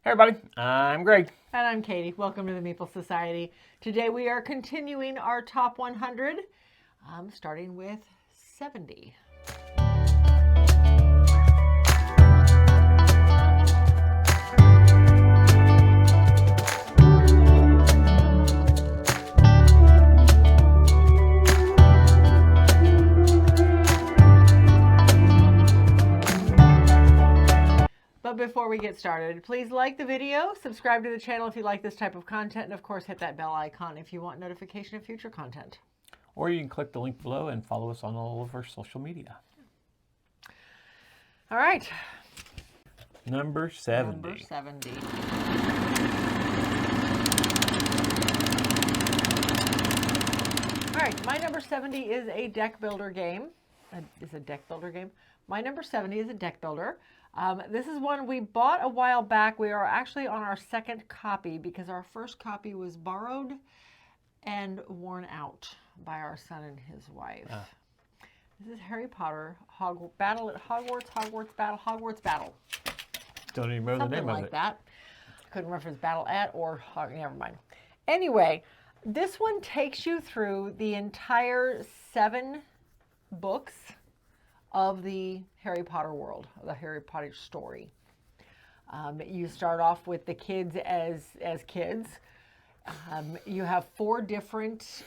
Hey everybody, I'm Greg. And I'm Katie. Welcome to the Meeple Society. Today we are continuing our top 100, starting with 70. But before we get started, please like the video, subscribe to the channel if you like this type of content, and of course hit that bell icon if you want notification of future content. Or you can click the link below and follow us on all of our social media. All right. Number 70. Number 70. All right, my number 70 is a deck builder game. My number 70 is a deck builder. This is one we bought a while back. We are actually on our second copy because our first copy was borrowed and worn out by our son and his wife. This is Harry Potter, Battle at Hogwarts, Hogwarts Battle. Don't even remember the name Something of like it. that. Couldn't remember if it's Battle at or never mind. Anyway, this one takes you through the entire 7 books of the Harry Potter world, the Harry Potter story. You start off with the kids as kids. You have 4 different...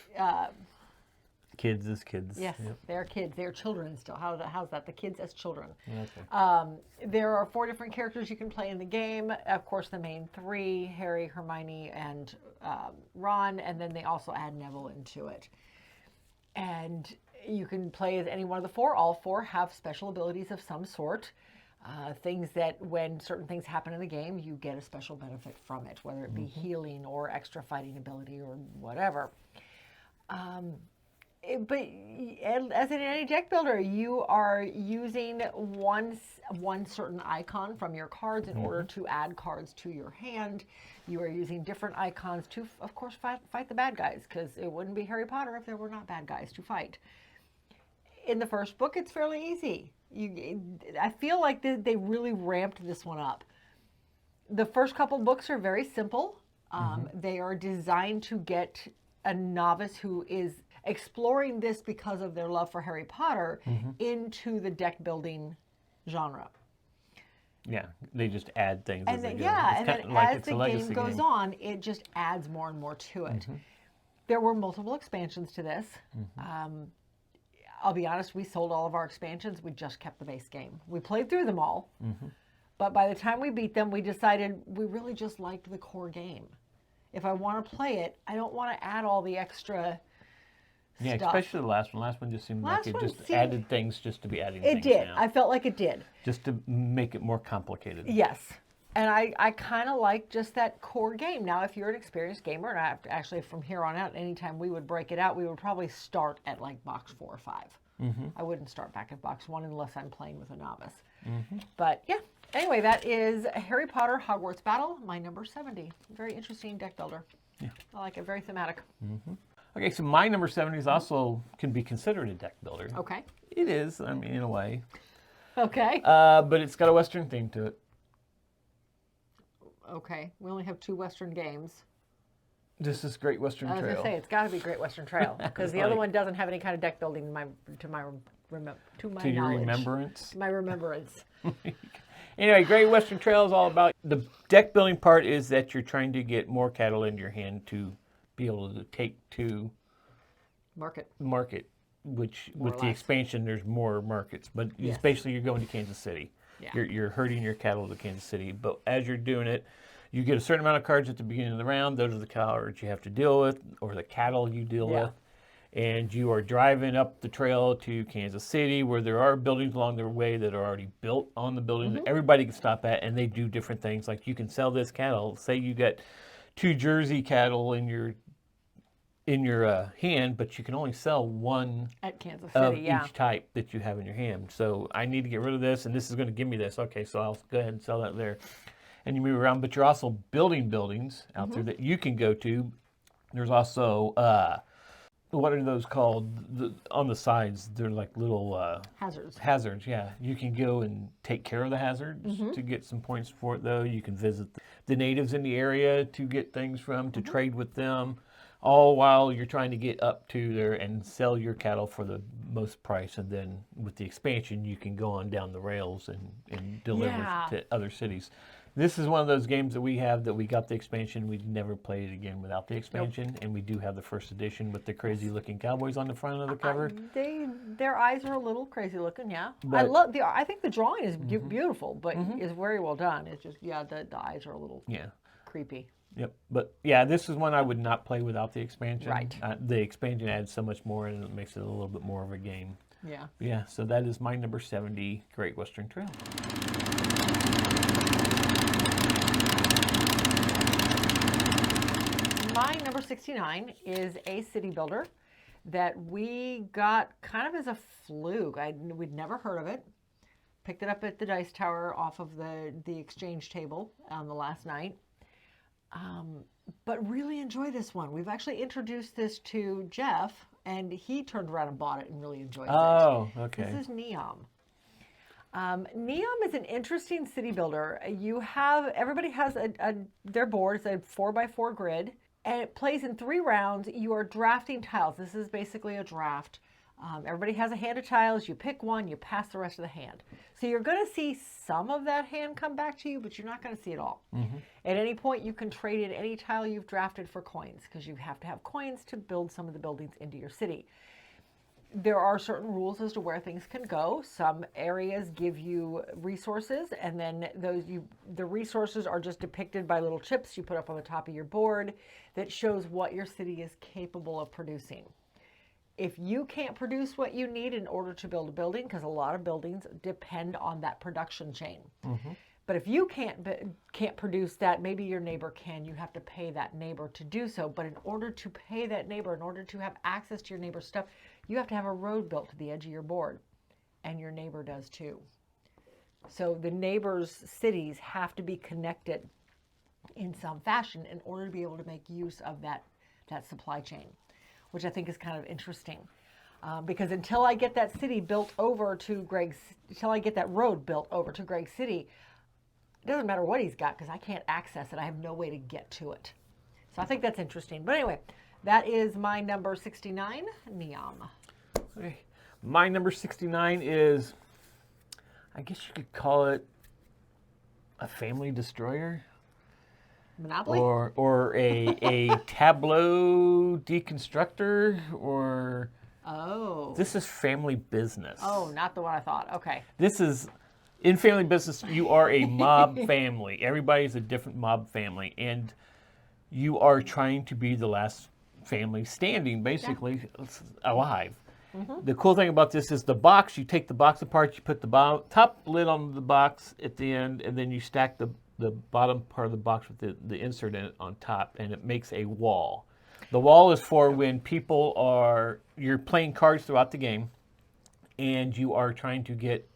Kids as kids. Yes, Yep. they're kids. They're children still. How's that? The kids as children. Okay. There are 4 different characters you can play in the game. Of course, the main 3, Harry, Hermione, and Ron, and then they also add Neville into it. And you can play as any one of the 4. All 4 have special abilities of some sort. Things that when certain things happen in the game, you get a special benefit from it, whether it be healing or extra fighting ability or whatever. But as in any deck builder, you are using one certain icon from your cards in order to add cards to your hand. You are using different icons to, of course, fight the bad guys, because it wouldn't be Harry Potter if there were not bad guys to fight. In the first book, it's fairly easy. I feel like they really ramped this one up. The first couple books are very simple. They are designed to get a novice who is exploring this because of their love for Harry Potter into the deck building genre. Yeah, they just add things And as they then, go. yeah, It's and kinda then like as it's a the legacy game goes on, it just adds more and more to it. There were multiple expansions to this. I'll be honest, we sold all of our expansions. We just kept the base game. We played through them all, but by the time we beat them, we decided we really just liked the core game. If I want to play it, I don't want to add all the extra Yeah, stuff. especially the last one. Last one just seemed like it just added things just to be adding It things did. now. I felt like it did. Just to make it more complicated. Yes. And I kind of like just that core game. Now, if you're an experienced gamer, and actually from here on out, anytime we would break it out, we would probably start at like box 4 or 5. I wouldn't start back at box 1 unless I'm playing with a novice. But yeah, anyway, that is Harry Potter Hogwarts Battle, my number 70. Very interesting deck builder. Yeah. I like it, very thematic. Okay, so my number 70 is also can be considered a deck builder. Okay. It is, I mean, in a way. Okay. But it's got a Western theme to it. Okay. We only have 2 Western games. This is Great Western I was Trail. going to say, it's got to be Great Western Trail, because the other one doesn't have any kind of deck building to my To your knowledge. remembrance. My remembrance. Anyway, Great Western Trail is all about the deck building part is that you're trying to get more cattle in your hand to be able to take to market, which More or with the less. expansion there's more markets, but Yes. it's basically you're going to Kansas City. Yeah. You're herding your cattle to Kansas City, but as you're doing it, you get a certain amount of cards at the beginning of the round. Those are the cards you have to deal with, or the cattle you deal Yeah. with. And you are driving up the trail to Kansas City, where there are buildings along the way that are already built on the buildings that everybody can stop at, and they do different things. Like you can sell this cattle. Say you got 2 Jersey cattle in your hand, but you can only sell 1 At Kansas of City, yeah. each type that you have in your hand. So I need to get rid of this, and this is going to give me this. Okay, so I'll go ahead and sell that there. And you move around, but you're also building buildings out there that you can go to. There's also what are those called? On the sides, they're like little Hazards. hazards. Yeah, you can go and take care of the hazards to get some points for it. Though you can visit the natives in the area to get things from, to trade with them, all while you're trying to get up to there and sell your cattle for the most price. And then with the expansion, you can go on down the rails and deliver Yeah. to other cities. This is one of those games that we have that we got the expansion. We'd never played it again without the expansion, and we do have the first edition with the crazy looking cowboys on the front of the cover. Their eyes are a little crazy looking, yeah. But- I think the drawing is beautiful, but is very well done. It's just, yeah, the eyes are a little Yeah. creepy. Yep. But yeah, this is one I would not play without the expansion. Right. The expansion adds so much more and it makes it a little bit more of a game. Yeah. Yeah, so that is my number 70, Great Western Trail. My number 69 is a city builder that we got kind of as a fluke. We'd never heard of it. Picked it up at the Dice Tower off of the exchange table on the last night. But really enjoy this one. We've actually introduced this to Jeff, and he turned around and bought it and really enjoyed it. Oh, okay. This is Neom. Neom is an interesting city builder. Everybody has their board. It's a 4x4 grid, and it plays in 3 rounds. You are drafting tiles. This is basically a draft. Everybody has a hand of tiles. You pick one, you pass the rest of the hand. So you're going to see some of that hand come back to you, but you're not going to see it all. At any point, you can trade in any tile you've drafted for coins, because you have to have coins to build some of the buildings into your city. There are certain rules as to where things can go. Some areas give you resources, and then the resources are just depicted by little chips you put up on the top of your board that shows what your city is capable of producing. If you can't produce what you need in order to build a building, because a lot of buildings depend on that production chain. But if you can't produce that, maybe your neighbor can. You have to pay that neighbor to do so. But in order to pay that neighbor, in order to have access to your neighbor's stuff, you have to have a road built to the edge of your board. And your neighbor does too. So the neighbors' cities have to be connected in some fashion in order to be able to make use of that supply chain, which I think is kind of interesting. Because until I get that city built over to until I get that road built over to Greg's city, it doesn't matter what he's got, because I can't access it. I have no way to get to it. So I think that's interesting. But anyway, that is my number 69, Neom. Okay. My number 69 is, I guess you could call it a family destroyer. Monopoly? Or a tableau deconstructor, or Oh. this is Family Business. Oh, not the one I thought. Okay. This is, in Family Business, you are a mob family. Everybody's a different mob family, and you are trying to be the last family standing, basically, alive. The cool thing about this is the box, you take the box apart, you put the top lid on the box at the end, and then you stack the bottom part of the box with the insert in it on top, and it makes a wall. The wall is for when you're playing cards throughout the game, and you are trying to get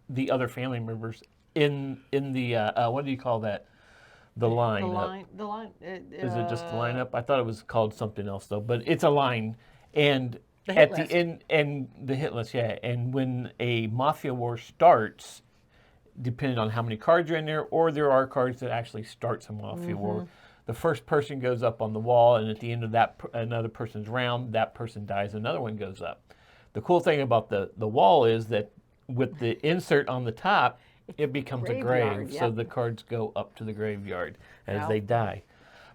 the other family members in the, what do you call that? The line. The line. Is it just the lineup? I thought it was called something else though, but it's a line. And The hit at list. the end, and the hit list, yeah. And when a mafia war starts, depending on how many cards are in there, or there are cards that actually start some mafia war, the first person goes up on the wall, and at the end of that another person's round, that person dies, another one goes up. The cool thing about the wall is that with the insert on the top, it becomes a Graveyard, grave, so yep. the cards go up to the graveyard as Wow. they die.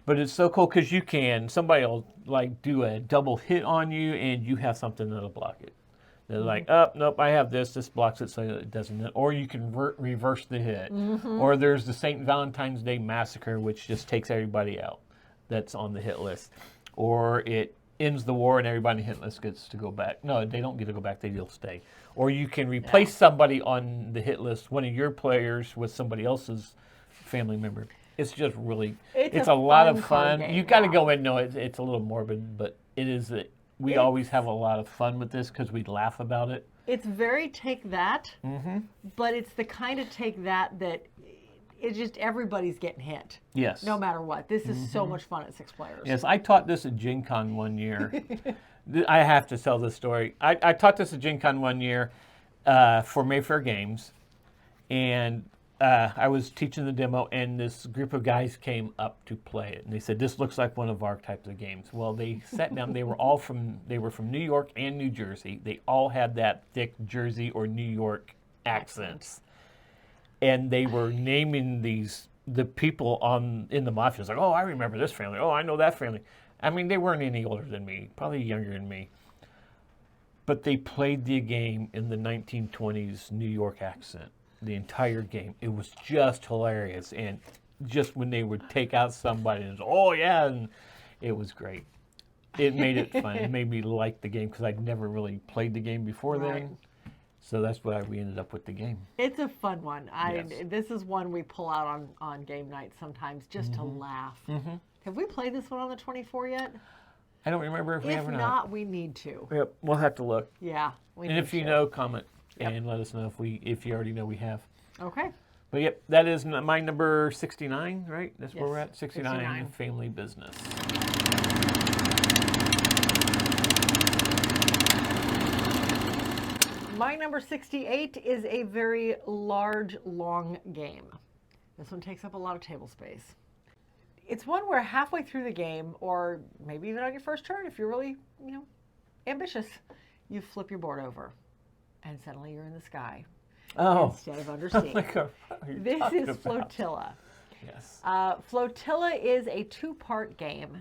But it's so cool because somebody will like do a double hit on you, and you have something that'll block it. They're like, oh, nope, I have this blocks it so it doesn't. Or you can reverse the hit. Or there's the St. Valentine's Day Massacre, which just takes everybody out that's on the hit list. Or it ends the war and everybody on the hit list gets to go back. No, they don't get to go back, they'll stay. Or you can replace somebody on the hit list, one of your players, with somebody else's family member. It's just really, it's a lot of fun. game, You got to yeah. go in, no, it's a little morbid, but it is, we always have a lot of fun with this because we laugh about it. It's very take that, but it's the kind of take that it's just everybody's getting hit. Yes. No matter what. This is so much fun at 6 players. Yes, I taught this at Gen Con one year. I have to tell this story. I taught this at Gen Con one year for Mayfair Games, and I was teaching the demo, and this group of guys came up to play it, and they said, "This looks like one of our types of games." Well, they sat down. They were from New York and New Jersey. They all had that thick Jersey or New York accents, and they were naming the people in the mafia. It's like, "Oh, I remember this family. Oh, I know that family." I mean, they weren't any older than me, probably younger than me. But they played the game in the 1920s New York accent, the entire game. It was just hilarious. And just when they would take out somebody, and oh, yeah, and it was great. It made it fun. It made me like the game because I'd never really played the game before then. So that's why we ended up with the game. It's a fun one. Yes. This is one we pull out on game night sometimes just to laugh. Have we played this one on the 24 yet? I don't remember if we have or not. If not, we need to. Yep, we'll have to look. Yeah, and if you know, comment and let us know if you already know we have. Okay. But yep, that is my number 69, right? That's where we're at. 69, 69. Family Business. My number 68 is a very large, long game. This one takes up a lot of table space. It's one where halfway through the game, or maybe even on your first turn, if you're really, ambitious, you flip your board over, and suddenly you're in the sky instead of under sea. This is Flotilla. Yes. Flotilla is a two-part game.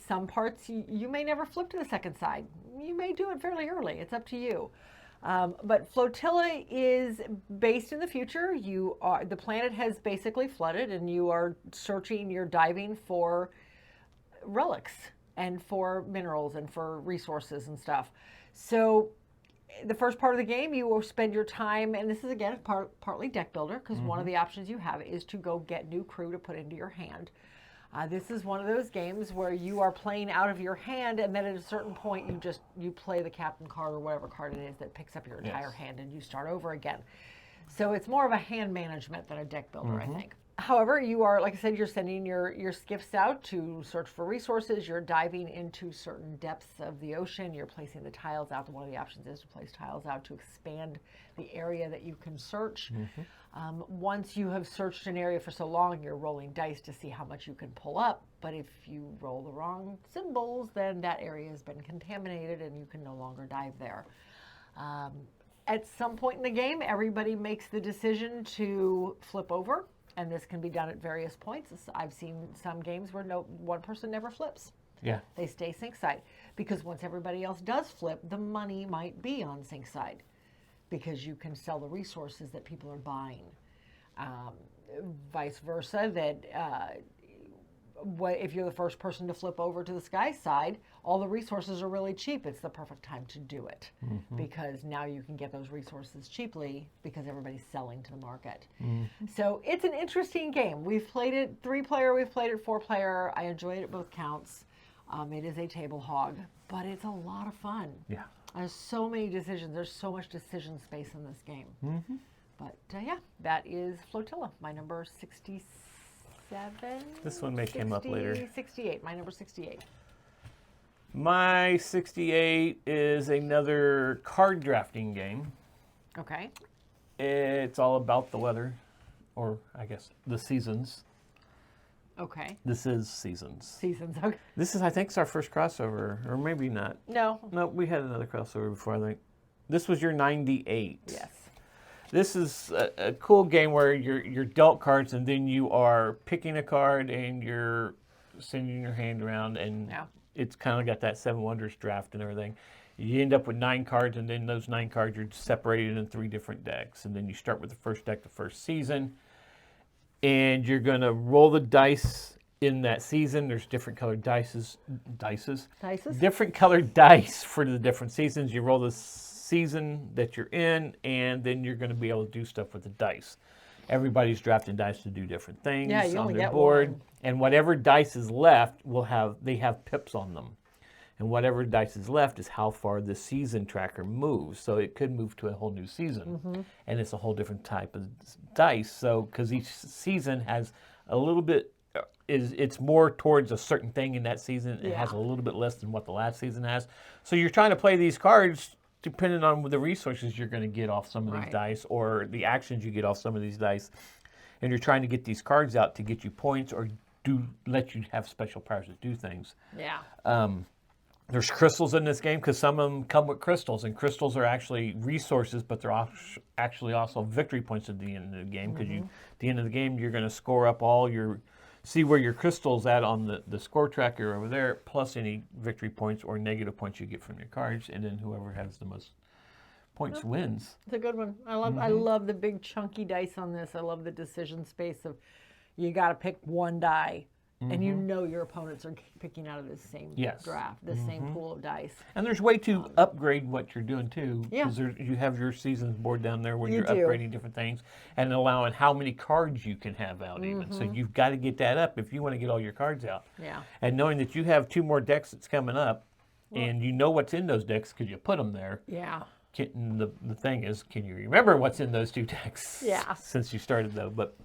Some parts you may never flip to the second side. You may do it fairly early. It's up to you. But Flotilla is based in the future. The planet has basically flooded, and you are searching, you're diving for relics and for minerals and for resources and stuff. So the first part of the game, you will spend your time, and this is again partly deck builder, because one of the options you have is to go get new crew to put into your hand. This is one of those games where you are playing out of your hand, and then at a certain point you play the captain card or whatever card it is that picks up your entire hand, and you start over again. So it's more of a hand management than a deck builder, I think. However, you are, like I said, you're sending your skiffs out to search for resources. You're diving into certain depths of the ocean. You're placing the tiles out. One of the options is to place tiles out to expand the area that you can search. Once you have searched an area for so long, you're rolling dice to see how much you can pull up. But if you roll the wrong symbols, then that area has been contaminated and you can no longer dive there. At some point in the game, everybody makes the decision to flip over, and this can be done at various points. I've seen some games where one person never flips. Yeah. They stay sink side, because once everybody else does flip, the money might be on sink side, because you can sell the resources that people are buying. Vice versa, that if you're the first person to flip over to the sky side, all the resources are really cheap. It's the perfect time to do it, because now you can get those resources cheaply because everybody's selling to the market. So it's an interesting game. We've played it 3-player, we've played it 4-player. I enjoyed it both counts. It is a table hog, but it's a lot of fun. Yeah. There's so many decisions. There's so much decision space in this game. But yeah, that is Flotilla, my number 67. This one may come up later. 68, my number 68. My 68 is another card drafting game. Okay. It's all about the weather, or I guess the seasons. Okay. This is Seasons. Seasons, okay. This is, I think, our first crossover, or maybe not. No. No, we had another crossover before, I think. This was your 98. Yes. This is a cool game where you're dealt cards, and then you are picking a card and you're sending your hand around, and it's kind of got that Seven Wonders draft and everything. You end up with 9 cards, and then those 9 cards are separated in 3 different decks. And then you start with the first deck the first season, and you're going to roll the dice in that season. There's different colored dices. Different colored dice for the different seasons. You roll the season that you're in, and then you're going to be able to do stuff with the dice. Everybody's drafting dice to do different things on their board. One. And whatever dice is left they have pips on them. And whatever dice is left is how far the season tracker moves. So it could move to a whole new season. And it's a whole different type of dice. So, because each season has a little bit it's more towards a certain thing in that season. It has a little bit less than what the last season has. So you're trying to play these cards depending on the resources you're going to get off some of these dice or the actions you get off some of these dice. And you're trying to get these cards out to get you points or let you have special powers to do things. Yeah. There's crystals in this game because some of them come with crystals, and crystals are actually resources, but they're actually also victory points at the end of the game because at the end of the game you're going to score up see where your crystal's at on the score tracker over there, plus any victory points or negative points you get from your cards, and then whoever has the most points wins. It's a good one. I love the big chunky dice on this. I love the decision space of you got to pick one die. And you know your opponents are picking out of this same draft, this same pool of dice. And there's a way to upgrade what you're doing too. Because you have your seasons board down there where you're upgrading different things and allowing how many cards you can have out even. So you've got to get that up if you want to get all your cards out. Yeah. And knowing that you have 2 more decks that's coming up and you know what's in those decks because you put them there. Yeah. The thing is, can you remember what's in those 2 decks? Yeah. Since you started though, but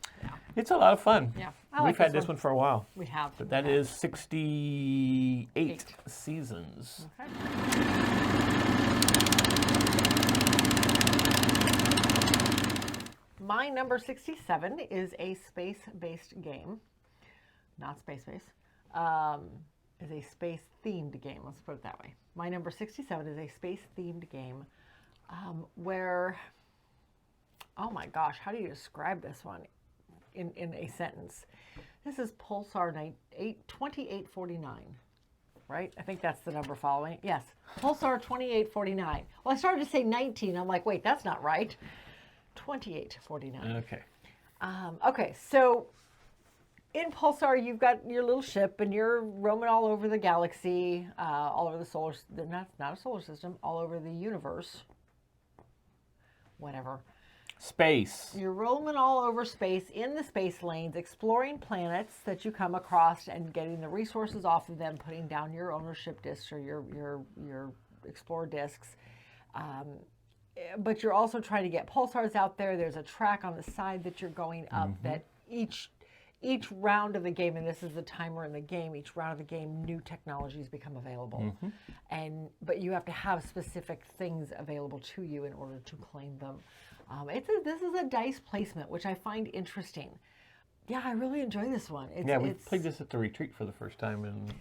it's a lot of fun. Yeah, We've had this one for a while. We have. But that is 68 seasons. Okay. My number 67 is a space-based game. Not space-based. Is a space-themed game. Let's put it that way. My number 67 is a space-themed game where, oh my gosh, how do you describe this one in a sentence? This is Pulsar 2849, right? I think that's the number following. Yes, Pulsar 2849. Well, I started to say 19. I'm like, wait, that's not right. 2849. Okay. Okay, so in Pulsar, you've got your little ship, and you're roaming all over the galaxy, all over the not a solar system, all over the universe. Whatever. Space. You're roaming all over space in the space lanes, exploring planets that you come across and getting the resources off of them, putting down your ownership discs or your explorer discs. But you're also trying to get pulsars out there. There's a track on the side that you're going up that each round of the game, and this is the timer in the game, each round of the game, new technologies become available. But you have to have specific things available to you in order to claim them. This is a dice placement, which I find interesting. Yeah, I really enjoy this one. We played this at the retreat for the first time. And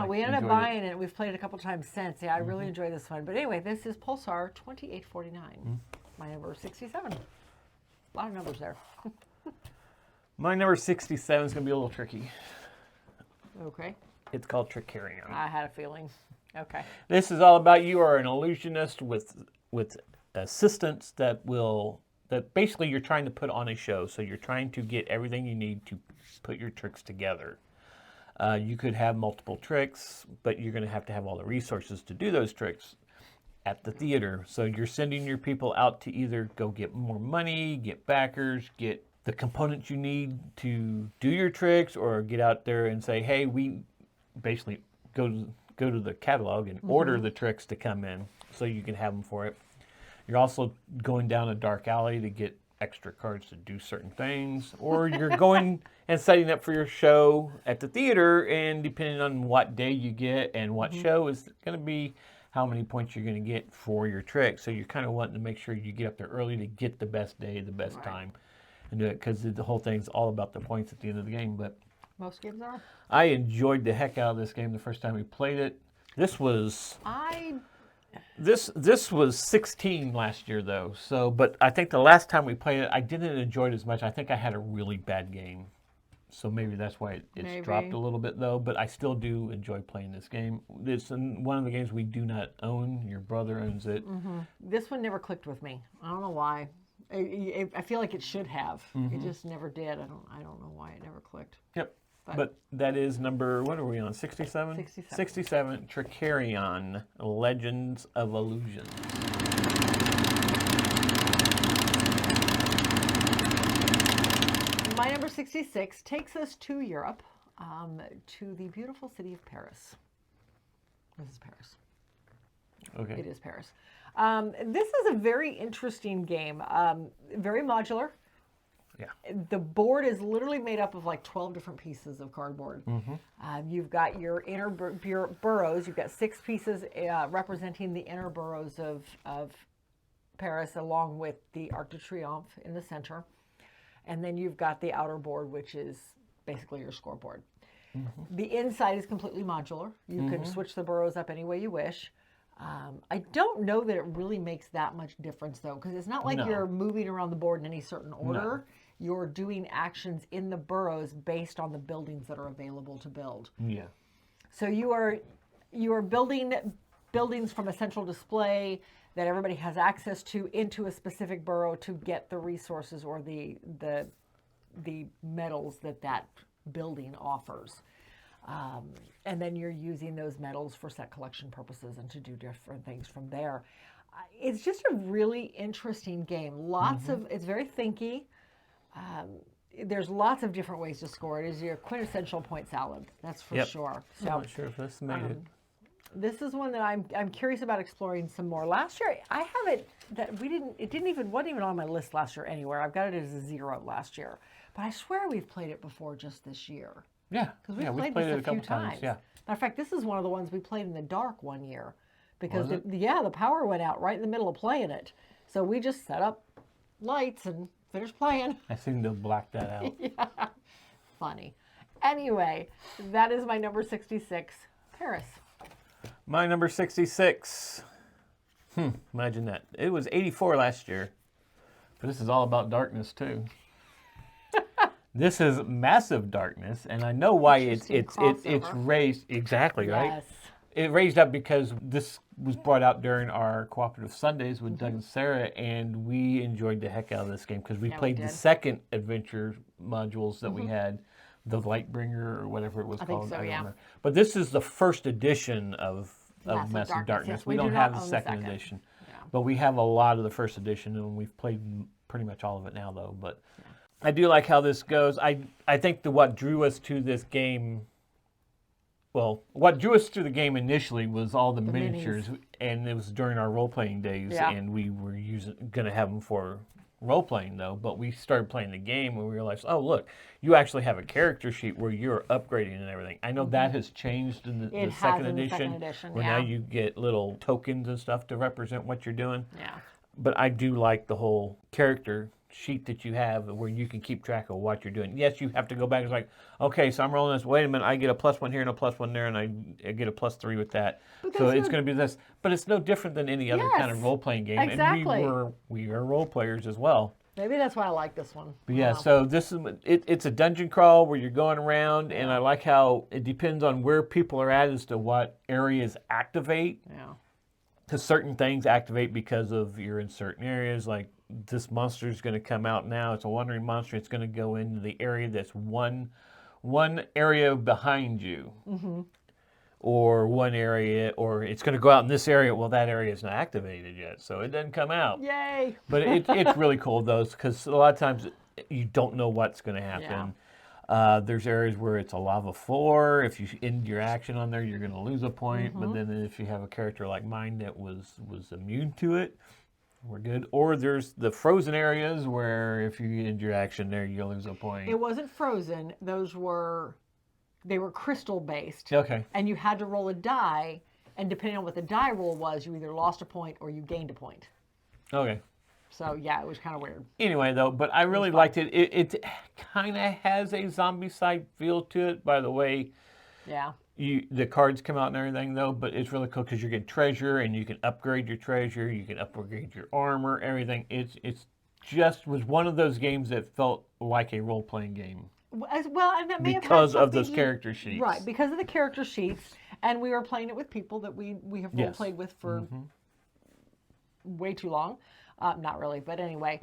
we ended up buying it. We've played it a couple times since. Yeah, I really enjoy this one. But anyway, this is Pulsar 2849, my number 67. A lot of numbers there. My number 67 is going to be a little tricky. Okay. It's called Trickerion. I had a feeling. Okay. This is all about you are an illusionist with assistants that basically you're trying to put on a show. So you're trying to get everything you need to put your tricks together. You could have multiple tricks, but you're going to have all the resources to do those tricks at the theater. So you're sending your people out to either go get more money, get backers, get the components you need to do your tricks, or get out there and say, hey, we basically go to the catalog and order the tricks to come in so you can have them for it. You're also going down a dark alley to get extra cards to do certain things, or you're going and setting up for your show at the theater, and depending on what day you get and what show is going to be how many points you're going to get for your trick. So you're kind of wanting to make sure you get up there early to get the best day, the best time, and do it, because the whole thing's all about the points at the end of the game. But most games are. I enjoyed the heck out of this game the first time we played it. This was this was 16 last year though. So, but I think the last time we played it, I didn't enjoy it as much. I think I had a really bad game. So maybe that's why it's dropped a little bit though. But I still do enjoy playing this game. It's one of the games we do not own. Your brother owns it. This one never clicked with me. I don't know why. I feel like it should have. It just never did. I don't know why it never clicked. Yep. But that is number, what are we on, 67? 67, Trickerion, Legends of Illusion. My number 66 takes us to Europe, to the beautiful city of Paris. This is Paris. Okay. It is Paris. This is a very interesting game, very modular. Yeah. The board is literally made up of like 12 different pieces of cardboard. You've got your inner burrows. You've got 6 pieces representing the inner burrows of Paris, along with the Arc de Triomphe in the center. And then you've got the outer board, which is basically your scoreboard. The inside is completely modular. You can switch the burrows up any way you wish. I don't know that it really makes that much difference, though, because it's not like you're moving around the board in any certain order. You're doing actions in the burrows based on the buildings that are available to build. Yeah. So you are building buildings from a central display that everybody has access to into a specific burrow to get the resources or the metals that building offers. And then you're using those metals for set collection purposes and to do different things from there. It's just a really interesting game. It's very thinky. There's lots of different ways to score. It is your quintessential point salad, that's for sure. So, I'm not sure if this made it. This is one that I'm curious about exploring some more. Last year, I have it that wasn't even on my list last year anywhere. I've got it as a 0 last year. But I swear we've played it before just this year. Yeah, because we've played it this a couple few times. Yeah. Matter of fact, this is one of the ones we played in the dark one year. Because, the power went out right in the middle of playing it. So we just set up lights and finished playing. I seem to have blacked that out. Yeah, funny. Anyway, that is my number 66, Paris. My number 66. Imagine that. It was 84 last year. But this is all about darkness, too. This is Massive Darkness, and I know why it's raised. Exactly, right? Yes. It raised up because this was brought out during our Cooperative Sundays with Doug and Sarah, and we enjoyed the heck out of this game because we played the second adventure modules that we had, the Lightbringer or whatever it was called. I think so, I don't yeah. remember. But this is the first edition of Massive Darkness. Yes, we don't have the second edition, but we have a lot of the first edition, and we've played pretty much all of it now, though. But I do like how this goes. I think what drew us to this game. Well, what drew us to the game initially was all the miniatures, and it was during our role-playing days, and we were going to have them for role-playing, though, but we started playing the game and we realized, oh, look, you actually have a character sheet where you're upgrading and everything. I know that has changed in the second edition, where now you get little tokens and stuff to represent what you're doing. Yeah. But I do like the whole character sheet that you have where you can keep track of what you're doing. Yes, you have to go back. It's like, okay, so I'm rolling this. Wait a minute, I get a +1 here and a +1 there, and I get a +3 with that. So it's going to be this. But it's no different than any other kind of role-playing game. Exactly. And we are role players as well. Maybe that's why I like this one. But yeah, so this is it's a dungeon crawl where you're going around, and I like how it depends on where people are at as to what areas activate. Yeah. Because certain things activate because of you're in certain areas, like this monster is going to come out now. It's a wandering monster. It's going to go into the area that's one area behind you. Or one area, or it's going to go out in this area. Well, that area is not activated yet, so it doesn't come out. Yay! But it's really cool, though, because a lot of times you don't know what's going to happen. Yeah. There's areas where it's a lava floor. If you end your action on there, you're going to lose a point. But then if you have a character like mine that was immune to it, we're good. Or there's the frozen areas where if you end your action there, you'll lose a point. It wasn't frozen. They were crystal based. Okay. And you had to roll a die, and depending on what the die roll was, you either lost a point or you gained a point. Okay. So yeah, it was kind of weird. Anyway, though, but I really liked it. It kind of has a zombie-side feel to it, by the way. Yeah. The cards come out and everything, though, but it's really cool because you get treasure, and you can upgrade your treasure, you can upgrade your armor, everything. It's just was one of those games that felt like a role-playing game. As well, and that may because have of those character sheets, right? Because of the character sheets, and we were playing it with people that we have role played with for way too long. Not really, but anyway.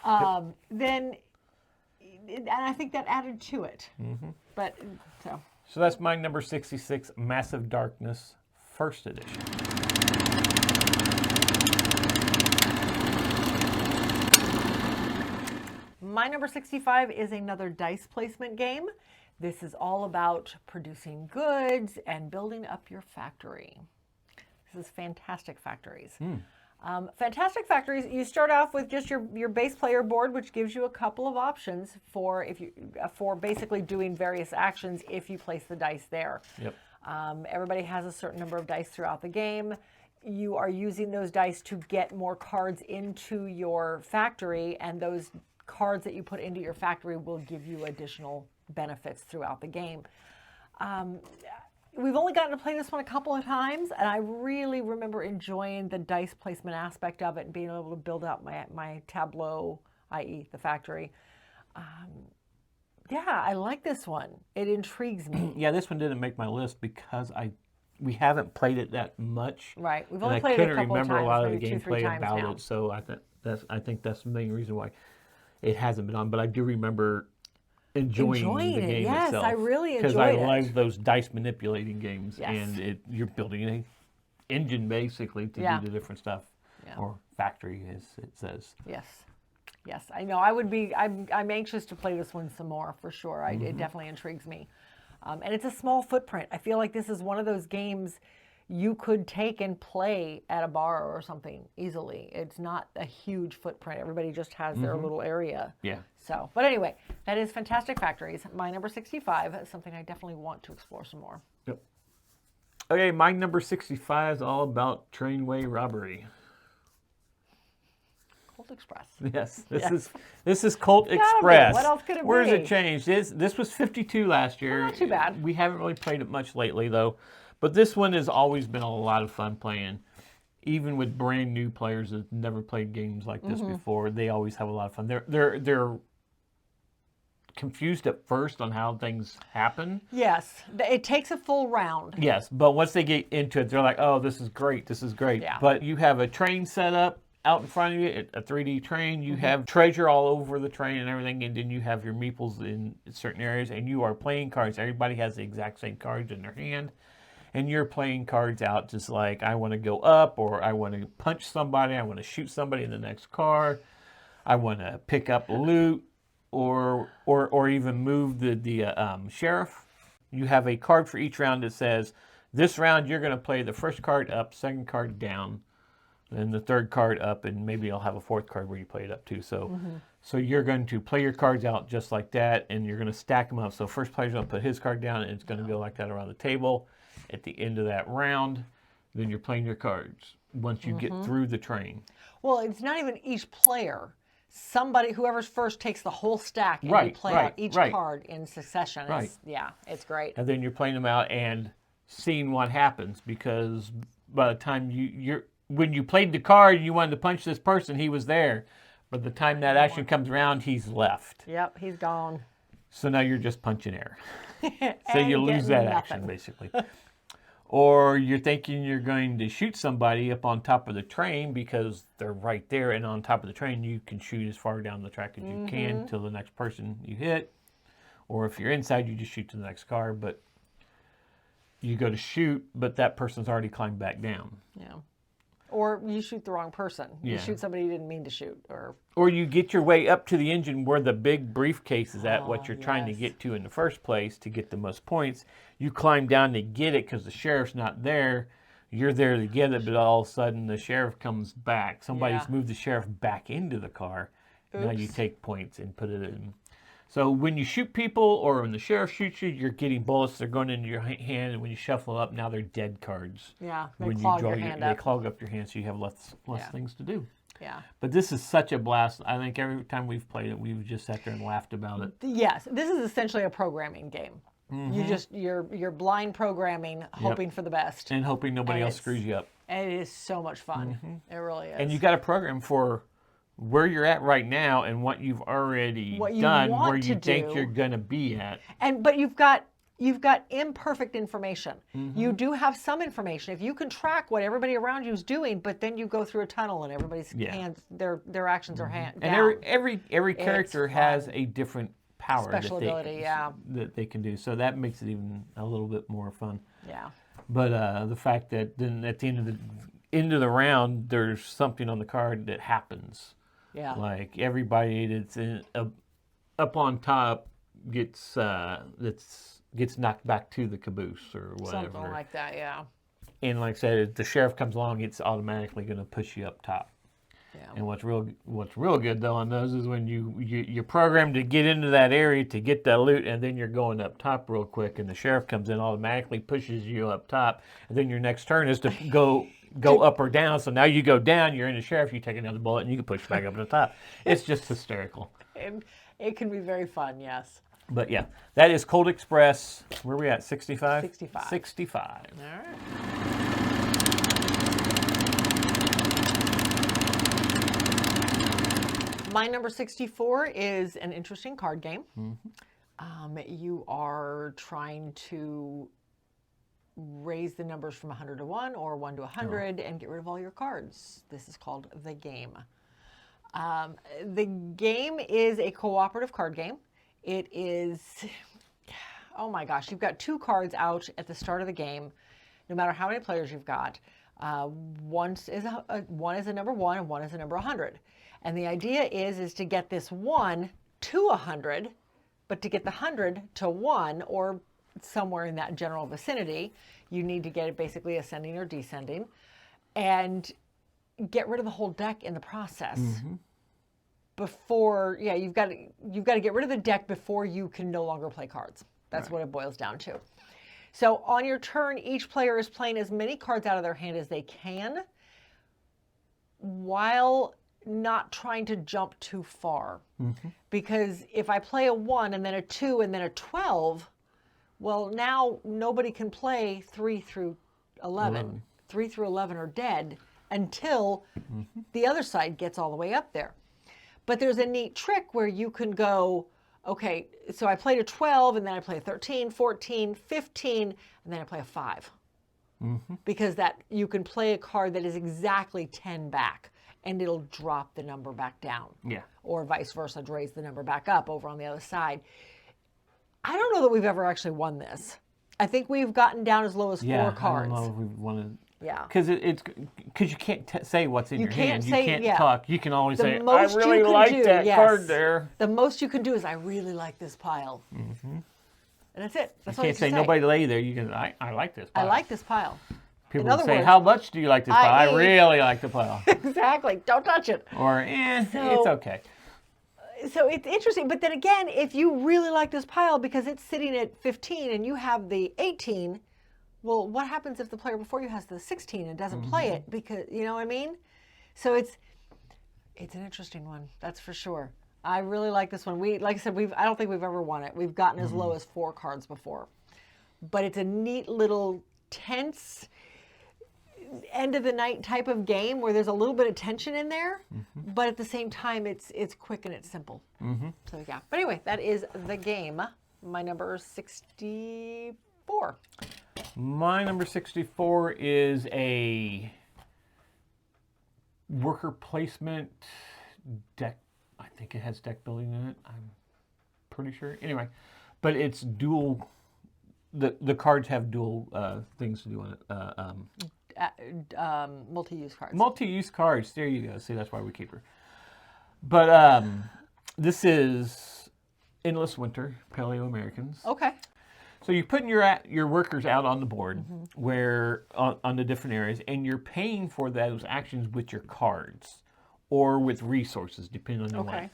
Then, and I think that added to it. But so that's my number 66, Massive Darkness, first edition. My number 65 is another dice placement game. This is all about producing goods and building up your factory. This is Fantastic Factories. Fantastic Factories, you start off with just your base player board, which gives you a couple of options for for basically doing various actions if you place the dice there. Yep. Everybody has a certain number of dice throughout the game. You are using those dice to get more cards into your factory, and those cards that you put into your factory will give you additional benefits throughout the game. We've only gotten to play this one a couple of times, and I really remember enjoying the dice placement aspect of it and being able to build out my tableau, i.e. the factory. Yeah, I like this one. It intrigues me. Yeah, this one didn't make my list because we haven't played it that much. Right, we've And only I played it a couldn't couple of remember times, a lot of the maybe 2-3 gameplay times about now. it, so I think that's the main reason why it hasn't been on. But I do remember enjoying the it, game yes, itself. I really because I enjoyed it. love those dice manipulating games, Yes. and you're building an engine basically to Yeah. do the different stuff, Yeah. or factory as it says. Yes. Yes, I know. I'm anxious to play this one some more for sure. It definitely intrigues me. And it's a small footprint. I feel like this is one of those games you could take and play at a bar or something easily. It's not a huge footprint. Everybody just has their little area. Yeah. So, but anyway, that is Fantastic Factories. My number 65 is something I definitely want to explore some more. Yep. Okay, my number 65 is all about trainway robbery. Colt Express. Yes, Yes. this is Colt be. Express. What else could it Where's be? it changed? This was 52 last year. not too bad. We haven't really played it much lately though, but this one has always been a lot of fun playing. Even with brand new players that never played games like this before, they always have a lot of fun. They're confused at first on how things happen. Yes, it takes a full round. Yes, but once they get into it, they're like, "Oh, this is great! This is great!" Yeah. But you have a train set up out in front of you, a 3D train. You have treasure all over the train and everything, and then you have your meeples in certain areas, and you are playing cards. Everybody has the exact same cards in their hand, and you're playing cards out just like, I want to go up, or I want to punch somebody, I want to shoot somebody in the next car, I want to pick up loot, or even move the sheriff. You have a card for each round that says, this round you're going to play the first card up, second card down, then the third card up, and maybe I'll have a fourth card where you play it up too. So, so you're going to play your cards out just like that, and you're going to stack them up. So first player's going to put his card down, and it's going to go like that around the table. At the end of that round, then you're playing your cards once you get through the train. Well, it's not even each player. Somebody, whoever's first, takes the whole stack and you play out each card in succession. It's great. And then you're playing them out and seeing what happens, because by the time when you played the card and you wanted to punch this person, he was there. By the time that action comes around, he's left. Yep, he's gone. So now you're just punching air. So And you lose that getting action, nothing. basically. Or you're thinking you're going to shoot somebody up on top of the train because they're right there, and on top of the train you can shoot as far down the track as you can till the next person you hit. Or if you're inside, you just shoot to the next car, but you go to shoot, but that person's already climbed back down. Yeah. Or you shoot the wrong person. You Yeah. shoot somebody you didn't mean to shoot. Or you get your way up to the engine where the big briefcase is at, what you're trying to yes. get to in the first place to get the most points. You climb down to get it because the sheriff's not there. You're there to get it, but all of a sudden the sheriff comes back. Somebody's moved the sheriff back into the car. Now you take points and put it in. So when you shoot people, or when the sheriff shoots you, you're getting bullets. They're going into your hand, and when you shuffle up, now they're dead cards. Yeah, they When clog you draw your hand they up. clog up your hand, so you have less things to do. Yeah. But this is such a blast. I think every time we've played it, we've just sat there and laughed about it. Yes, this is essentially a programming game. You're blind programming, hoping for the best. And hoping nobody And else screws you up. And it is so much fun. It really is. And you got a program for where you're at right now and what you've already done, want where you to think do. you're going to be at. But you've got imperfect information. You do have some information. If you can track what everybody around you is doing, but then you go through a tunnel and everybody's hands, their actions are down. And every character has a different power Special ability, that they can do. So that makes it even a little bit more fun. Yeah. But the fact that then at the end of the round, there's something on the card that happens. Yeah. Like everybody that's up on top gets knocked back to the caboose or whatever. Something like that, yeah. And like I said, if the sheriff comes along, it's automatically going to push you up top. Yeah. And what's real good though on those is when you're programmed to get into that area to get that loot, and then you're going up top real quick, and the sheriff comes in, automatically pushes you up top, and then your next turn is to go up or down. So now you go down, you're in the sheriff, you take another bullet, and you can push back up to the top. It's just hysterical. And it can be very fun, yes. But yeah, that is Cold Express. Where are we at? 65? 65. 65. All right. My number 64 is an interesting card game. You are trying to raise the numbers from 100 to 1 or 1 to 100 and get rid of all your cards. This is called The Game. The game is a cooperative card game. It is, oh my gosh, you've got 2 cards out at the start of the game, no matter how many players you've got. One is a number 1 and one is a number 100. And the idea is to get this 1 to 100, but to get the 100 to 1 or somewhere in that general vicinity, you need to get it basically ascending or descending and get rid of the whole deck in the process. Before, yeah, you've got to get rid of the deck before you can no longer play cards. That's what it boils down to. So on your turn, each player is playing as many cards out of their hand as they can, while not trying to jump too far. Because if I play a 1 and then a 2 and then a 12, well, now nobody can play 3 through 11. 3 through 11 are dead until the other side gets all the way up there. But there's a neat trick where you can go, okay, so I played a 12 and then I play a 13, 14, 15, and then I play a 5. Because that you can play a card that is exactly 10 back, and it'll drop the number back down. Yeah. Or vice versa, to raise the number back up over on the other side. I don't know that we've ever actually won this. I think we've gotten down as low as 4 cards. I don't know if we've won it. Yeah. Because you can't say what's in your hand. You can't yeah. talk. You can always The say, I most really you can like do, that yes. card there. The most you can do is, I really like this pile. And that's it. That's You all can't say say. nobody lay there. You can, I like this pile. I like this pile. People in other say, words, how much do you like this pile? I i.e. really like the pile. Exactly. Don't touch it. Or, it's okay. So it's interesting. But then again, if you really like this pile because it's sitting at 15 and you have the 18, well, what happens if the player before you has the 16 and doesn't play it? Because, you know what I mean? So it's an interesting one. That's for sure. I really like this one. Like I said, I don't think we've ever won it. We've gotten as low as 4 cards before. But it's a neat little tense end of the night type of game where there's a little bit of tension in there, but at the same time it's quick and it's simple. So yeah. But anyway, that is The Game. My number 64. My number 64 is a worker placement deck. I think it has deck building in it. I'm pretty sure. Anyway, but it's dual. The cards have dual things to do on it. Multi-use cards. Multi-use cards. There you go. See, that's why we keep her. But this is Endless Winter, Paleo Americans. Okay. So you're putting your workers out on the board where on the different areas, and you're paying for those actions with your cards or with resources, depending on your one.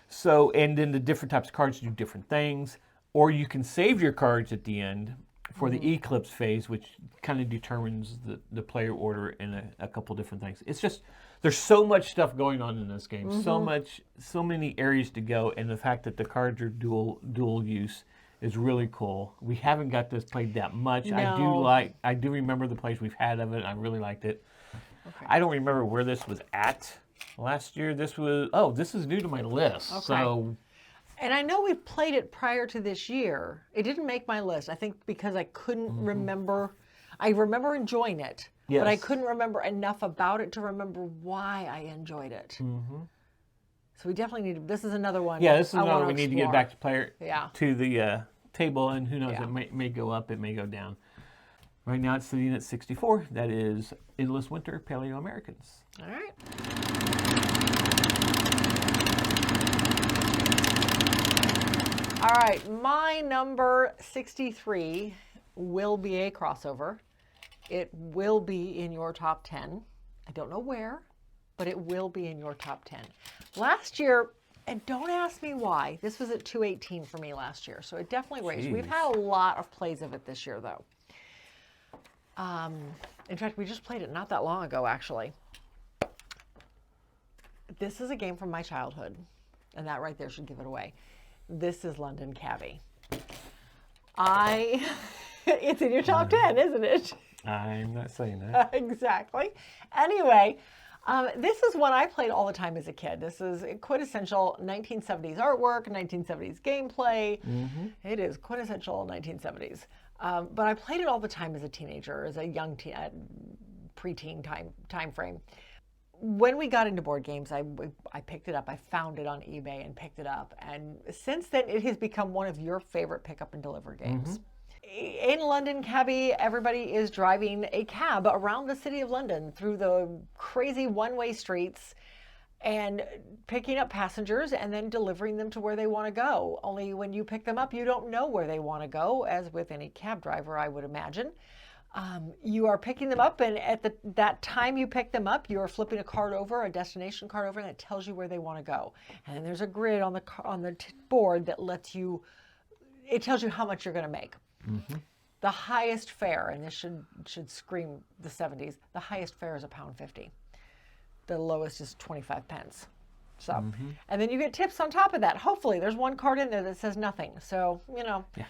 So, and then the different types of cards do different things, or you can save your cards at the end for the eclipse phase, which kind of determines the player order and a couple different things. It's just, there's so much stuff going on in this game, so many areas to go, and the fact that the cards are dual use is really cool. We haven't got this played that much. No. I do remember the plays we've had of it. I really liked it. Okay. I don't remember where this was at last year. This is new to my list. Okay. So, and I know we played it prior to this year. It didn't make my list, I think, because I couldn't remember. I remember enjoying it, but I couldn't remember enough about it to remember why I enjoyed it. So we definitely need. This is another one. Yeah, this is another one we need to get back to the table, and who knows, it may go up, it may go down. Right now it's sitting at 64. That is Endless Winter, Paleo Americans. All right. All right, my number 63 will be a crossover. it will be in your top 10. I don't know where, but it will be in your top 10. Last year, and don't ask me why, this was at 218 for me last year, so it definitely raised. We've had a lot of plays of it this year, though. In fact, we just played it not that long ago, actually. This is a game from my childhood, and that right there should give it away. This is London Cabbie. It's in your top 10, isn't it? I'm not saying that. Exactly. Anyway, this is one I played all the time as a kid. This is quintessential 1970s artwork, 1970s gameplay. It is quintessential 1970s. But I played it all the time as a teenager, as a young preteen time frame. When we got into board games, I picked it up. I found it on eBay and picked it up. And since then, it has become one of your favorite pick up and deliver games. In London Cabbie, everybody is driving a cab around the city of London through the crazy one-way streets and picking up passengers and then delivering them to where they want to go. Only when you pick them up, you don't know where they want to go, as with any cab driver, I would imagine. You are picking them up, and at that time you pick them up, you are flipping a card over, a destination card over, and it tells you where they want to go. And then there's a grid on the board that it tells you how much you're going to make. The highest fare, and this should scream the 70s, the highest fare is £1.50. The lowest is 25 pence. So, and then you get tips on top of that. Hopefully, there's one card in there that says nothing. So, Yeah.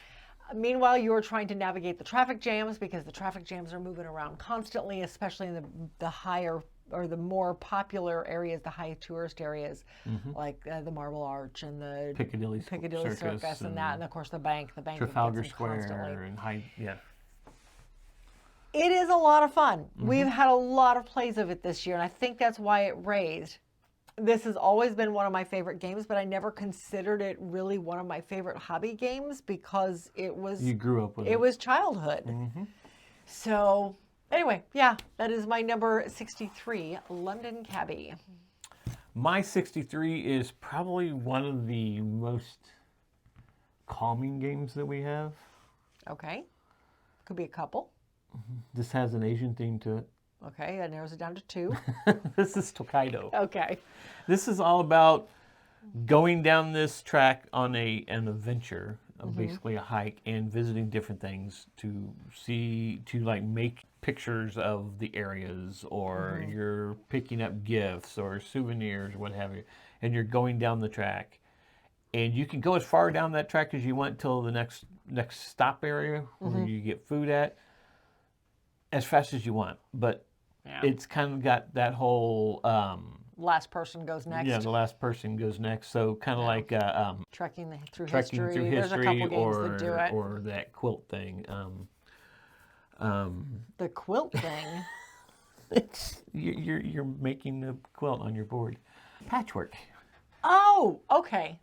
Meanwhile, you're trying to navigate the traffic jams, because the traffic jams are moving around constantly, especially in the higher or the more popular areas, the high tourist areas, like the Marble Arch and the Piccadilly Circus and that, and of course the bank. The bank Trafalgar Square and It is a lot of fun. We've had a lot of plays of it this year, and I think that's why it raised. This has always been one of my favorite games, but I never considered it really one of my favorite hobby games because it was... You grew up with it. It was childhood. So, anyway, that is my number 63, London Cabbie. My 63 is probably one of the most calming games that we have. Okay. Could be a couple. This has an Asian theme to it. Okay, that narrows it down to 2. This is Tokaido. Okay. This is all about going down this track on an adventure, basically a hike, and visiting different things to make pictures of the areas, or you're picking up gifts or souvenirs, what have you, and you're going down the track. And you can go as far down that track as you want till the next stop area where you get food at, as fast as you want. But it's kind of got that whole... last person goes next. Yeah, the last person goes next. So kind of like... trekking through history. There's a couple games that do it. Or that quilt thing. The quilt thing? You're making a quilt on your board. Patchwork. Oh, okay.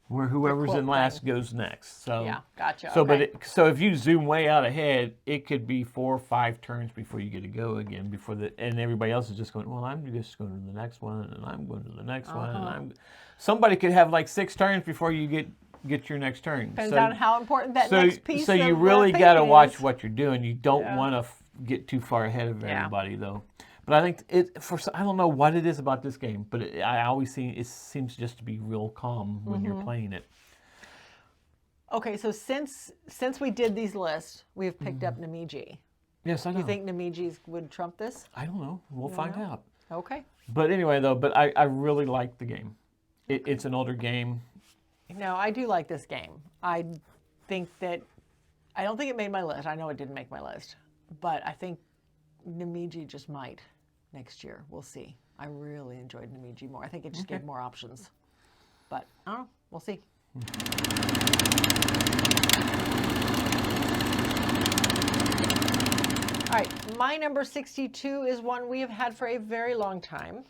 Where whoever's in last goes next. So yeah, gotcha. So okay. So if you zoom way out ahead, it could be 4 or 5 turns before you get to go again. And everybody else is just going, well, I'm just going to the next one, and I'm going to the next one, and somebody could have like 6 turns before you get your next turn. Depends on how important that next piece. So you really got to watch what you're doing. You don't want to get too far ahead of everybody, though. But I think I don't know what it is about this game, but I always see it seems just to be real calm when you're playing it. Okay, so since we did these lists, we've picked up Namiji. Yes, I know. You think Namiji would trump this? I don't know. We'll find out. Okay. But anyway, though, I really like the game. It's an older game. No, I do like this game. I don't think it made my list. I know it didn't make my list, but I think Namiji just might next year. We'll see. I really enjoyed Namiji more. I think it just gave more options. But I don't know. We'll see. All right. My number 62 is one we have had for a very long time.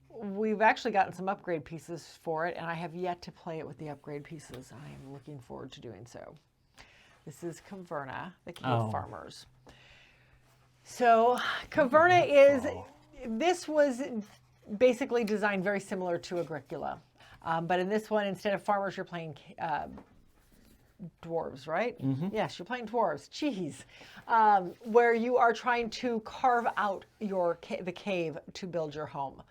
We've actually gotten some upgrade pieces for it, and I have yet to play it with the upgrade pieces. I am looking forward to doing so. This is Caverna, the Cave Farmers. So Caverna this was basically designed very similar to Agricola. But in this one, instead of farmers, you're playing dwarves, right? Mm-hmm. Yes, you're playing dwarves. Jeez. Where you are trying to carve out the cave to build your home.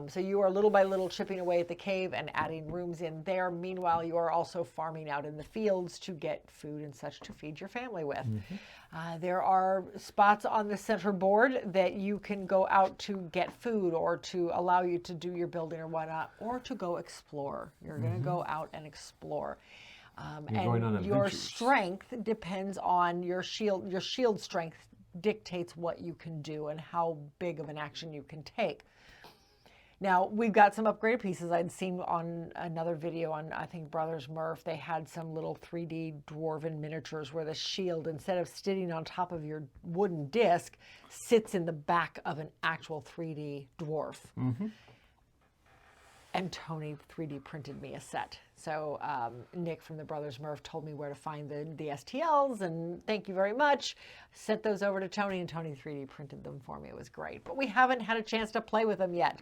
So you are little by little chipping away at the cave and adding rooms in there. Meanwhile, you are also farming out in the fields to get food and such to feed your family with. There are spots on the center board that you can go out to get food or to allow you to do your building or whatnot, or to go explore. You're going to go out and explore. And your strength depends on your shield. Your shield strength dictates what you can do and how big of an action you can take. Now, we've got some upgraded pieces. I'd seen on another video on, I think, Brothers Murph, they had some little 3D dwarven miniatures where the shield, instead of sitting on top of your wooden disc, sits in the back of an actual 3D dwarf. And Tony 3D printed me a set. So Nick from the Brothers Murph told me where to find the STLs, and thank you very much. Sent those over to Tony, and Tony 3D printed them for me. It was great. But we haven't had a chance to play with them yet.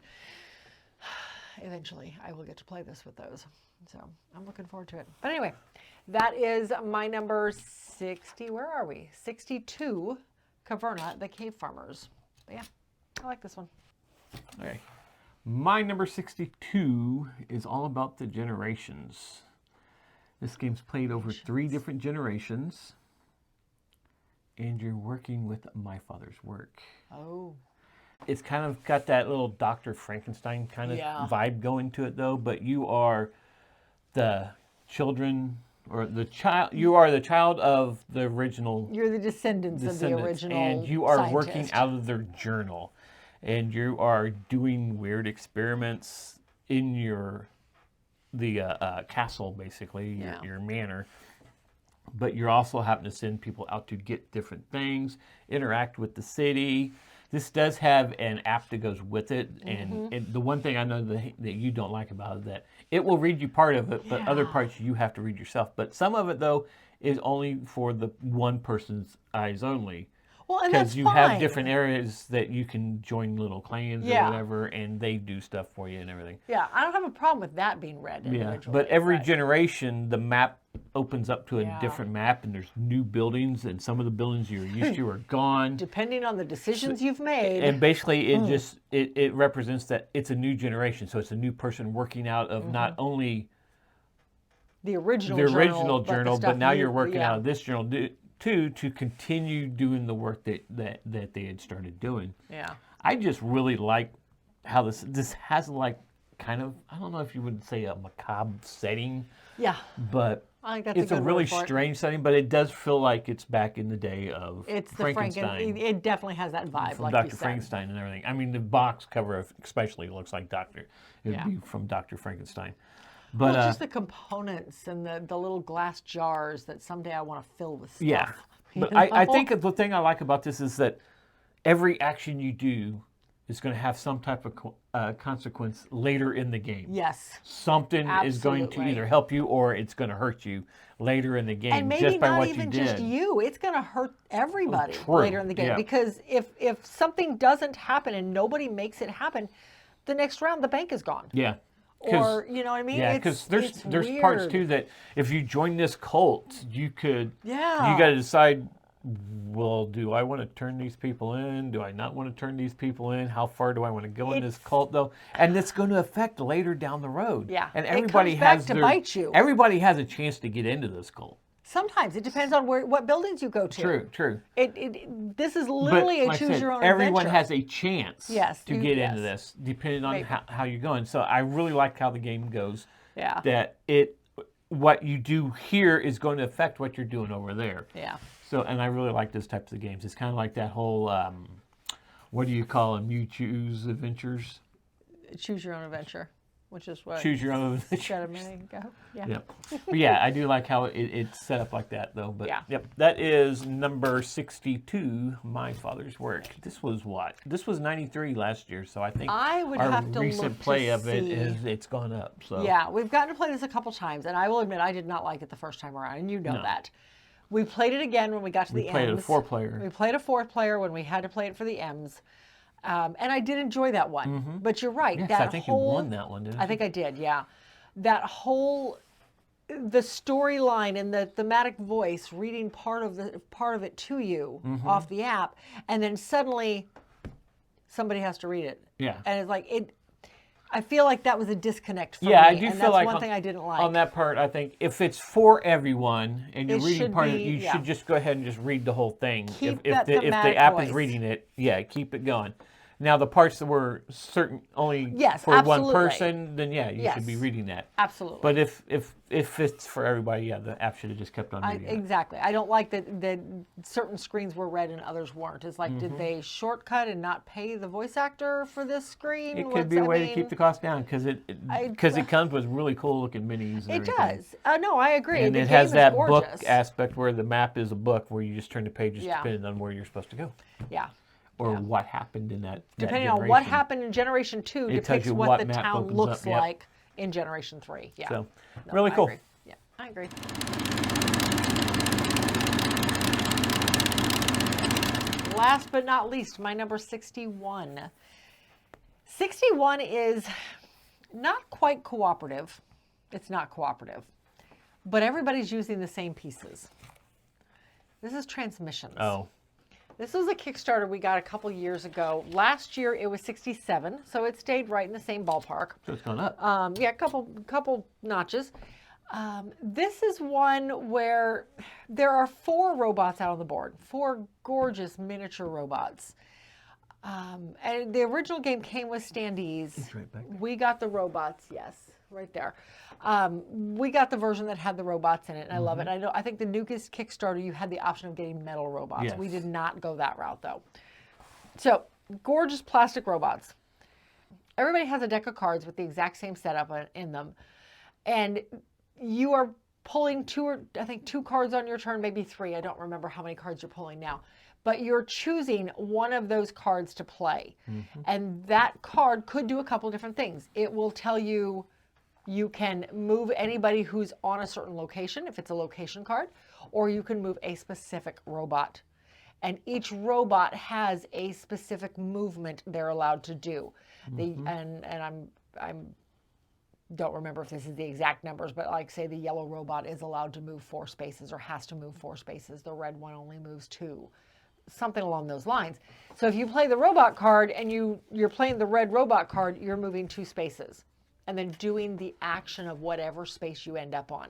Eventually, I will get to play this with those. So I'm looking forward to it. But anyway, that is my number 60. Where are we? 62, Caverna, the Cave Farmers. But yeah, I like this one. Okay. My number 62 is all about the generations. This game's played over 3 different generations. And you're working with my father's work. Oh. It's kind of got that little Dr. Frankenstein kind of vibe going to it, though. But you are the children, or the child. You are the child of the original. You're the descendants of the original and you are scientist. working out of their journal, and you are doing weird experiments in the castle, basically your manor. But you're also having to send people out to get different things, interact with the city. This does have an app that goes with it, and the one thing I know that you don't like about it is that it will read you part of it, but other parts you have to read yourself. But some of it, though, is only for the one person's eyes only. Well, and that's because you fine. have different areas that you can join little clans or whatever, and they do stuff for you and everything. Yeah, I don't have a problem with that being read individually. Yeah, but every generation, the map opens up to a different map, and there's new buildings, and some of the buildings you're used to are gone. Depending on the decisions you've made. And basically, it represents that it's a new generation, so it's a new person working out of not only the original journal, but now you're working out of this journal too, to continue doing the work that they had started doing. Yeah. I just really like how this has like kind of, I don't know if you would say a macabre setting. Yeah. But I think that's it's a really strange setting, but it does feel like it's back in the day of Frankenstein. It definitely has that vibe, from like Dr. you said. Frankenstein and everything. I mean, the box cover especially looks like it would be from Dr. Frankenstein. But well, just the components and the little glass jars that someday I want to fill with stuff. Yeah. But I think the thing I like about this is that every action you do is going to have some type of consequence later in the game. Yes. Something is going to either help you or it's going to hurt you later in the game, and maybe just by not what even you did. just you. It's going to hurt everybody True. later in the game. Yeah. Because if something doesn't happen and nobody makes it happen, the next round the bank is gone. Yeah. Or, you know what I mean? Yeah, because there's weird. parts too that if you join this cult, you got Yeah. to decide, well, do I want to turn these people in? Do I not want to turn these people in? How far do I want to go in this cult, though? And it's going to affect later down the road. Yeah. And everybody it comes back to bite you. Everybody has a chance to get into this cult. Sometimes it depends on what buildings you go to. True. This is literally a choose your own everyone adventure. has a chance to get into this, depending on how you're going. So I really like how the game goes. Yeah. That what you do here is going to affect what you're doing over there. Yeah. So, and I really like those types of games. It's kind of like that whole, what do you call them? You choose adventures? Choose your own adventure, which is what. Choose your own adventure. Got a minute ago. Yeah. Yep. But yeah, I do like how it's set up like that, though. But yep, that is number 62, My Father's Work. This was what? This was 93 last year, so I think our recent play of it is it's gone up. So yeah, we've gotten to play this a couple times, and I will admit I did not like it the first time around, and you know that. We played it again when we got to the M's. We played a 4-player. We played a 4-player when we had to play it for the M's. And I did enjoy that one. Mm-hmm. But you're right. Yes, I think you won that one, didn't you? I think I did, yeah. That whole the storyline and the thematic voice reading part of it to you off the app, and then suddenly somebody has to read it. Yeah. And it's like I feel like that was a disconnect for me. I do and feel that's like one thing I didn't like. on that part. I think if it's for everyone and you're It reading should part of it, be- you yeah. should just go ahead and just read the whole thing. Keep if that the thematic app voice. is reading it, keep it going. Now the parts that were certain only Yes, for absolutely. one person, then you should be Yes. reading that. Absolutely. But if it's for everybody, the app should have just kept on reading it. Exactly. I don't like that certain screens were read and others weren't. It's like, did they shortcut and not pay the voice actor for this screen? It could be a way to keep the cost down because it comes with really cool looking minis. And It everything. does. No, I agree. And the it game has is that gorgeous. book aspect where the map is a book where you just turn the pages Yeah. depending on where you're supposed to go. Yeah. Or what happened in that Depending that on what generation. happened in Generation 2 It tells depicts you what what the map town opens looks up, yep. like in Generation 3. Yeah. So, No, really I cool. agree. Yeah, I agree. Last but not least, my number 61. 61 is not quite cooperative. It's not cooperative. But everybody's using the same pieces. This is Transmissions. Oh, This was a Kickstarter we got a couple years ago. Last year it was 67, so it stayed right in the same ballpark. so it's gone up. Yeah, a couple notches. This is one where there are 4 robots out on the board, 4 gorgeous miniature robots. And the original game came with standees. It's right back there. We got the robots, yes, right there. We got the version that had the robots in it, and I love it. I think the newest Kickstarter, you had the option of getting metal robots. Yes. We did not go that route, though. So, gorgeous plastic robots. Everybody has a deck of cards with the exact same setup in them. And you are pulling 2 cards on your turn, maybe 3. I don't remember how many cards you're pulling now. But you're choosing one of those cards to play. And that card could do a couple different things. It will tell you you can move anybody who's on a certain location, if it's a location card, or you can move a specific robot. And each robot has a specific movement they're allowed to do. And I'm don't remember if this is the exact numbers, but like say the yellow robot is allowed to move 4 spaces or has to move 4 spaces. The red one only moves 2. Something along those lines. So if you play the robot card and you're playing the red robot card, you're moving 2 spaces and then doing the action of whatever space you end up on.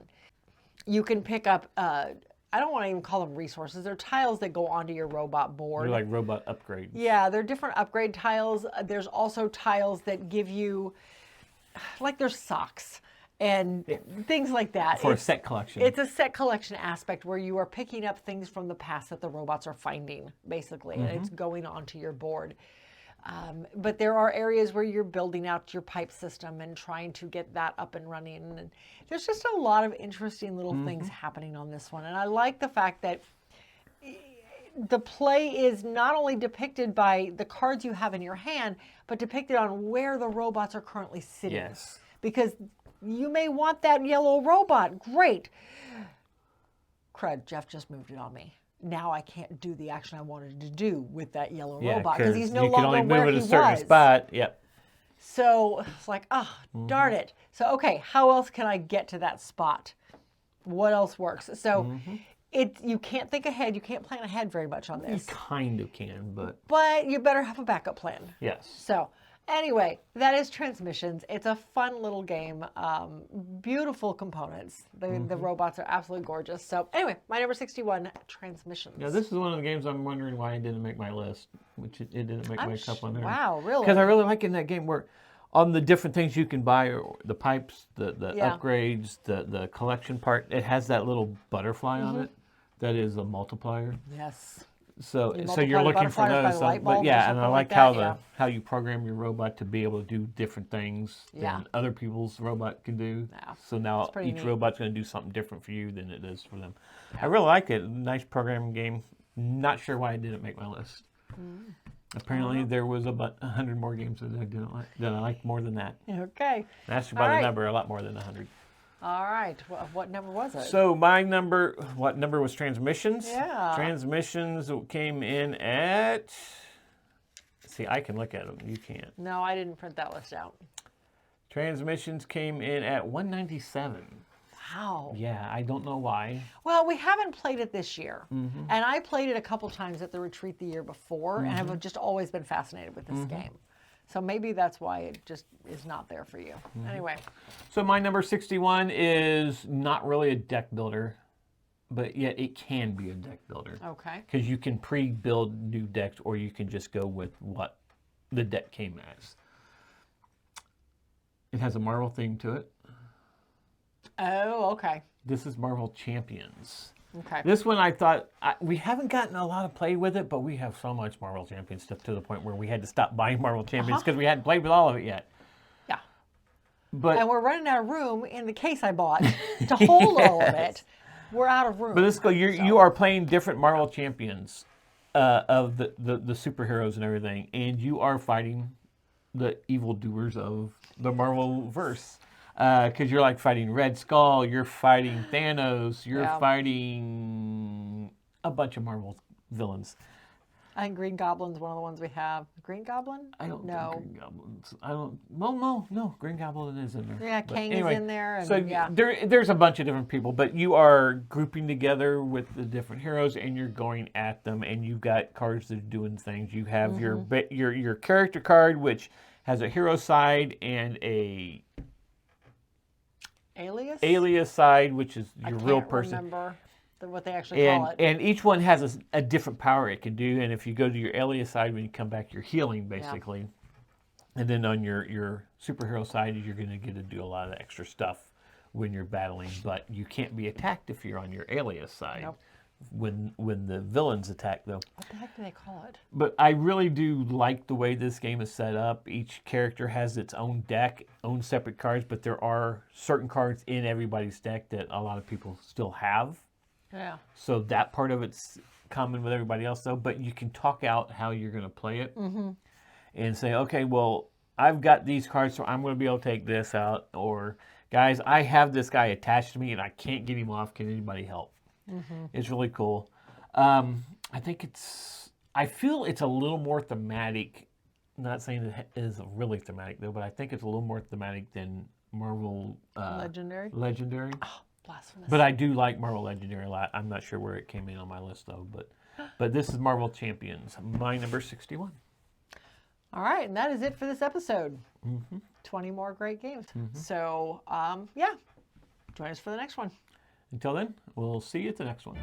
You can pick up, I don't want to even call them resources. They're tiles that go onto your robot board. They're like robot upgrades. Yeah, they're different upgrade tiles. There's also tiles that give you, like there's socks and things like that. For a set collection. It's a set collection aspect where you are picking up things from the past that the robots are finding, basically, and it's going onto your board. But there are areas where you're building out your pipe system and trying to get that up and running. And there's just a lot of interesting little things happening on this one. And I like the fact that the play is not only depicted by the cards you have in your hand, but depicted on where the robots are currently sitting. Yes. Because you may want that yellow robot. Great. Crud, Jeff just moved it on me. Now I can't do the action I wanted to do with that yellow robot because he's no you can longer only where move he it a certain was. spot. Yep. So it's like, oh, darn it. So, okay, how else can I get to that spot? What else works? So you can't think ahead. You can't plan ahead very much on You this. kind of can, But you better have a backup plan. yes. So anyway, that is Transmissions. It's a fun little game. Beautiful components. The robots are absolutely gorgeous. So anyway, my number 61, Transmissions. Yeah, this is one of the games I'm wondering why it didn't make my list, which it didn't make my cup on there. Wow, really? Because I really like in that game where on the different things you can buy, or the pipes, the Yeah. upgrades, the collection part, it has that little butterfly on it that is a multiplier. Yes. So multiply you're the looking for butterflies by those. the light But bulb or yeah, and something I like like how that, yeah. how you program your robot to be able to do different things Yeah. than other people's robot can do. Yeah. So now It's pretty each neat. robot's going to do something different for you than it is for them. I really like it. Nice programming game. Not sure why it didn't make my list. Apparently there was about 100 more games that I didn't like that I liked more than that. Okay. That's All by the right. number, a lot more than 100. All right. What number was it? So my number, what number was Transmissions? Yeah. Transmissions came in at, see, I can look at them, you can't. No, I didn't print that list out. Transmissions came in at 197. Wow. Yeah, I don't know why. Well, we haven't played it this year. And I played it a couple times at the retreat the year before and have just always been fascinated with this game. So maybe that's why it just is not there for you. Anyway. So my number 61 is not really a deck builder, but yet it can be a deck builder. Okay. Because you can pre-build new decks, or you can just go with what the deck came as. It has a Marvel theme to it. Oh, okay. This is Marvel Champions. Okay. This one I thought, we haven't gotten a lot of play with it, but we have so much Marvel Champions stuff to the point where we had to stop buying Marvel Champions because we hadn't played with all of it yet. Yeah. But And we're running out of room in the case I bought to hold all of it. We're out of room. But this you are playing different Marvel Champions of the superheroes and everything, and you are fighting the evildoers of the Marvel verse. Because you're like fighting Red Skull, you're fighting Thanos, you're fighting a bunch of Marvel villains. I think Green Goblin's one of the ones we have. Green Goblin? I don't know. think Green Goblin's. I don't. No. Green Goblin is in there. Yeah, Kang is in there. And So there's a bunch of different people, but you are grouping together with the different heroes, and you're going at them, and you've got cards that are doing things. You have your character card, which has a hero side and a alias side, which is your real person. I can't remember what they actually call it. And each one has a different power it can do. And if you go to your alias side, when you come back, you're healing, basically. Yeah. And then on your superhero side, you're going to get to do a lot of extra stuff when you're battling. But you can't be attacked if you're on your alias side. Nope. When the villains attack, though. What the heck do they call it? But I really do like the way this game is set up. Each character has its own deck, own separate cards, but there are certain cards in everybody's deck that a lot of people still have. Yeah. So that part of it's common with everybody else, though. But you can talk out how you're going to play it and say, okay, well, I've got these cards, so I'm going to be able to take this out. Or, guys, I have this guy attached to me, and I can't get him off. Can anybody help? It's really cool. I feel it's a little more thematic. Not saying it is really thematic, though, but I think it's a little more thematic than Marvel Legendary. Oh, blasphemous. But I do like Marvel Legendary a lot. I'm not sure where it came in on my list, though. But this is Marvel Champions, my number 61. All right, and that is it for this episode. 20 more great games. So, join us for the next one. Until then, we'll see you at the next one.